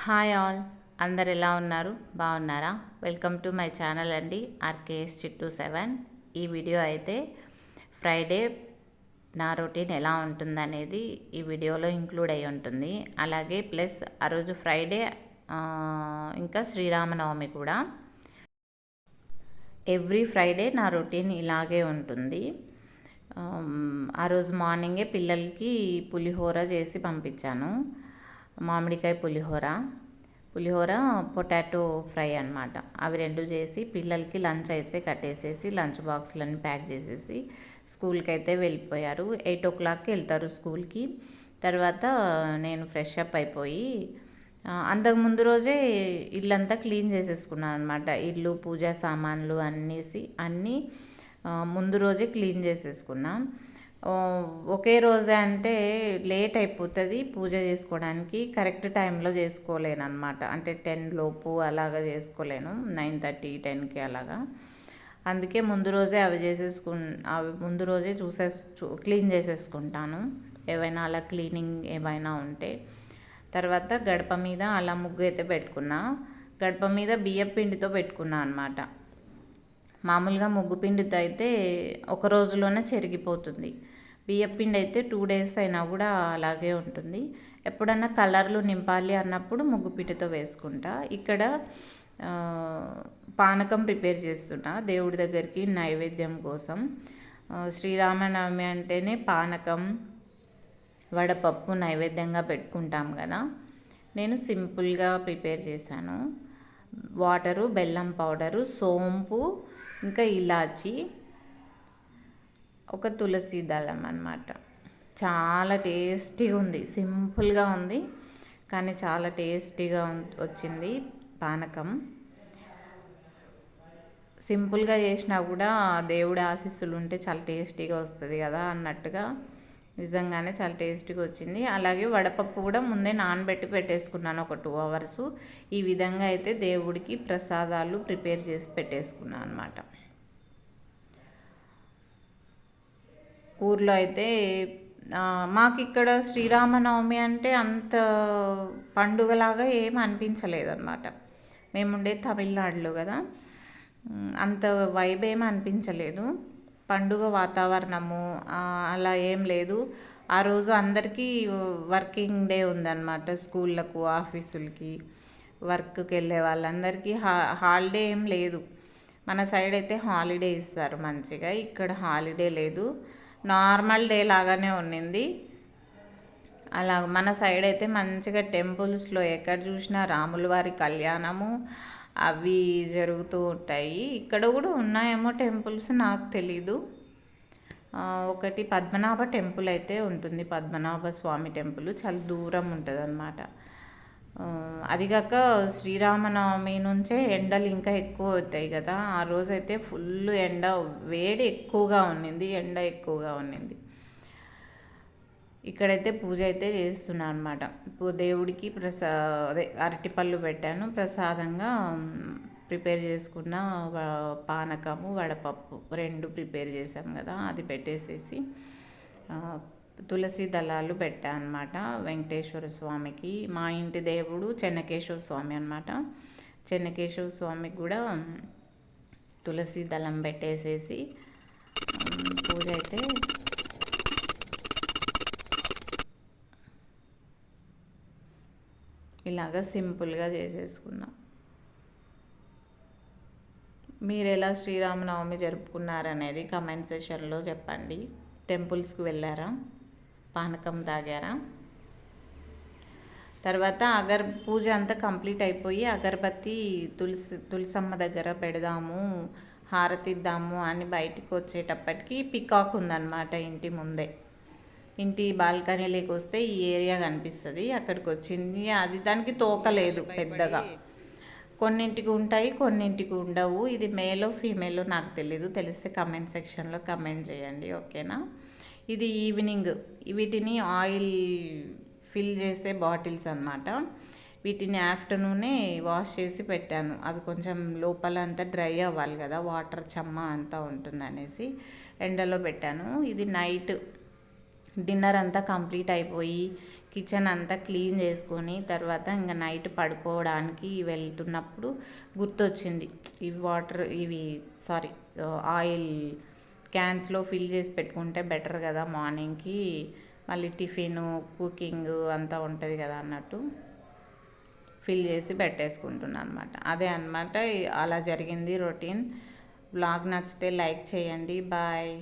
Hi all, అందరు ఎలా ఉన్నారు? బాగున్నారా? వెల్కమ్ టు మై ఛానల్ అండి, ఆర్కేఎస్ చిట్టు 7. ఈ వీడియో అయితే ఫ్రైడే నా రొటీన్ ఎలా ఉంటుందనేది ఈ వీడియోలో ఇంక్లూడ్ అయి ఉంటుంది. అలాగే ప్లస్ ఆ రోజు ఫ్రైడే ఇంకా శ్రీరామనవమి కూడా. ఎవ్రీ ఫ్రైడే నా రొటీన్ ఇలాగే ఉంటుంది. ఆ రోజు మార్నింగే పిల్లలకి పులిహోర చేసి పంపించాను. మామిడికాయ పులిహోర పొటాటో ఫ్రై అనమాట. అవి రెండు చేసి పిల్లలకి లంచ్ అయితే కట్టేసేసి లంచ్ బాక్స్లన్నీ ప్యాక్ చేసేసి స్కూల్కి అయితే వెళ్ళిపోయారు. 8 o'clockకి వెళ్తారు స్కూల్కి. తర్వాత నేను ఫ్రెష్ అప్ అయిపోయి అంతకు ముందు రోజే ఇల్లంతా క్లీన్ చేసేసుకున్నాను అనమాట. ఇల్లు, పూజా సామాన్లు అన్నీ ముందు రోజే క్లీన్ చేసేసుకున్నాం. ఒకే రోజే అంటే లేట్ అయిపోతుంది పూజ చేసుకోవడానికి. కరెక్ట్ టైంలో చేసుకోలేను అనమాట. అంటే 10 లోపు అలాగా చేసుకోలేను, 9:30 10కి అలాగా. అందుకే ముందు రోజే అవి ముందు రోజే క్లీన్ చేసేసుకుంటాను, ఏవైనా అలా క్లీనింగ్ ఏవైనా ఉంటే. తర్వాత గడప మీద అలా ముగ్గు అయితే పెట్టుకున్నా. గడప మీద బియ్యం పిండితో పెట్టుకున్నా అనమాట. మామూలుగా ముగ్గు పిండితో అయితే ఒక రోజులోనే చెరిగిపోతుంది. బియ్యపిండి అయితే 2 days అయినా కూడా అలాగే ఉంటుంది. ఎప్పుడన్నా కలర్లు నింపాలి అన్నప్పుడు ముగ్గు పిండితో వేసుకుంటా. ఇక్కడ పానకం ప్రిపేర్ చేస్తున్నా దేవుడి దగ్గరికి నైవేద్యం కోసం. శ్రీరామనవమి అంటేనే పానకం, వడపప్పు నైవేద్యంగా పెట్టుకుంటాం కదా. నేను సింపుల్గా ప్రిపేర్ చేశాను. వాటరు, బెల్లం పౌడరు, సోంపు, ఇంకా ఇలాచి, ఒక తులసి దళం అన్నమాట. చాలా టేస్టీగా ఉంది. సింపుల్గా ఉంది కానీ చాలా టేస్టీగా వచ్చింది పానకం. సింపుల్గా చేసినా కూడా దేవుడి ఆశీస్సులు ఉంటే చాలా టేస్టీగా వస్తుంది కదా అన్నట్టుగా నిజంగానే చాలా టేస్టీగా వచ్చింది. అలాగే వడపప్పు కూడా ముందే నానబెట్టి పెట్టేసుకున్నాను ఒక 2 hours. ఈ విధంగా అయితే దేవుడికి ప్రసాదాలు ప్రిపేర్ చేసి పెట్టేసుకున్నాను అనమాట. ఊర్లో అయితే మాకు ఇక్కడ శ్రీరామనవమి అంటే అంత పండుగలాగా ఏం అనిపించలేదన్నమాట. మేముండే తమిళనాడులో కదా, అంత వైబ్ ఏం అనిపించలేదు. పండుగ వాతావరణము అలా ఏం లేదు. ఆ రోజు అందరికీ వర్కింగ్ డే ఉందన్నమాట. స్కూళ్ళకు, ఆఫీసులకి, వర్క్కి వెళ్ళే వాళ్ళందరికీ హాలిడే ఏం లేదు. మన సైడ్ అయితే హాలిడే ఇస్తారు మంచిగా, ఇక్కడ హాలిడే లేదు. నార్మల్ డే లాగానే ఉన్నింది. అలా మన సైడ్ అయితే మంచిగా టెంపుల్స్లో ఎక్కడ చూసినా రాముల వారి కళ్యాణము అవి జరుగుతూ ఉంటాయి. ఇక్కడ కూడా ఉన్నాయేమో టెంపుల్స్, నాకు తెలీదు. ఒకటి పద్మనాభ టెంపుల్ అయితే ఉంటుంది, పద్మనాభ స్వామి టెంపుల్ చాలా దూరం ఉంటుంది అన్నమాట. అదిగాక శ్రీరామనవమి నుంచే ఎండలు ఇంకా ఎక్కువ అవుతాయి కదా. ఆ రోజైతే ఫుల్ వేడి ఎక్కువగా ఉన్నింది. ఇక్కడైతే పూజ అయితే చేస్తున్నాను అనమాట. దేవుడికి అదే అరటిపళ్ళు పెట్టాను. ప్రసాదంగా ప్రిపేర్ చేసుకున్న పానకము, వడపప్పు 2 ప్రిపేర్ చేసాం కదా, అది పెట్టేసేసి తులసి దళాలు పెట్టా అనమాట. వెంకటేశ్వర స్వామికి, మా ఇంటి దేవుడు చెన్నకేశ్వర స్వామి అనమాట. చెన్నకేశ్వర స్వామికి కూడా తులసి దళం పెట్టేసేసి పూజ అయితే ఇలాగ సింపుల్గా చేసేసుకున్నాం. మీరు ఎలా శ్రీరామనవమి జరుపుకున్నారనేది కమెంట్ సెషన్లో చెప్పండి. టెంపుల్స్కి వెళ్ళారా? పానకం తాగారా? తర్వాత పూజ అంతా కంప్లీట్ అయిపోయి అగరబత్తి తులసమ్మ దగ్గర పెడదాము, హారతిద్దాము అని బయటికి వచ్చేటప్పటికి పికాక్ ఉందన్నమాట ఇంటి ముందే. ఇంటి బాల్కనీలోకి వస్తే ఈ ఏరియా కనిపిస్తుంది. అక్కడికి వచ్చింది. అది దానికి తోకలేదు పెద్దగా. కొన్నింటికి ఉంటాయి, కొన్నింటికి ఉండవు. ఇది మేలో ఫీమేలో నాకు తెలీదు. తెలిస్తే కమెంట్ సెక్షన్లో కమెంట్ చేయండి, ఓకేనా? ఇది ఈవినింగ్. వీటిని ఆయిల్ ఫిల్ చేసే బాటిల్స్ అన్నమాట. వీటిని ఆఫ్టర్నూనే వాష్ చేసి పెట్టాను. అవి కొంచెం లోపల అంతా డ్రై అవ్వాలి కదా, వాటర్ చెమ్మ అంతా ఉంటుందనేసి ఎండలో పెట్టాను. ఇది నైట్ డిన్నర్ అంతా కంప్లీట్ అయిపోయి కిచెన్ అంతా క్లీన్ చేసుకొని తర్వాత ఇంకా నైట్ పడుకోవడానికి వెళ్తున్నప్పుడు గుర్తొచ్చింది, సారీ ఆయిల్ క్యాన్స్లో ఫిల్ చేసి పెట్టుకుంటే బెటర్ కదా మార్నింగ్కి, మళ్ళీ టిఫిన్ కుకింగ్ అంతా ఉంటుంది కదా అన్నట్టు ఫిల్ చేసి పెట్టేసుకుంటున్నాను అనమాట. అదే అనమాట, అలా జరిగింది రొటీన్. వ్లాగ్ నచ్చితే లైక్ చేయండి. బాయ్.